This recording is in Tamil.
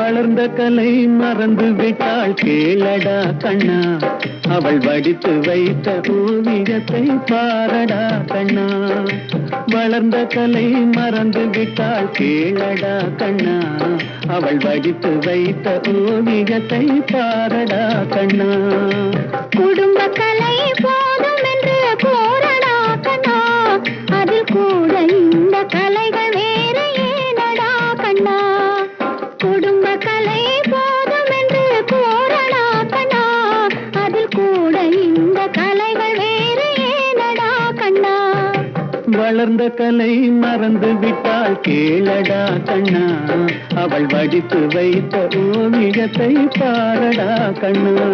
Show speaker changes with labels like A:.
A: வளர்ந்த கலை மறந்து விட்டாள் கேளடா கண்ணா, அவள் வடித்து வைத்த ஓவியத்தை பாரடா கண்ணா. வளர்ந்த கலை மறந்து விட்டாள் கேளடா கண்ணா, அவள் வடித்து வைத்த ஓவியத்தை பாரடா கண்ணா.
B: குடும்ப கலை போதும் என்று போரடா கண்ணா, அதில் கூட இந்த கலைகள் வேறு ஏனடா கண்ணா. குடும்ப கலை போதும் என்று போரடா கண்ணா, அதில் கூட இந்த கலைகள் வேறு ஏனடா கண்ணா.
A: வளர்ந்த கலை மறந்து விட்டாள் கேளடா கண்ணா, அவள் வடித்து வைத்த ஓவியத்தை பாரடா கண்ணா.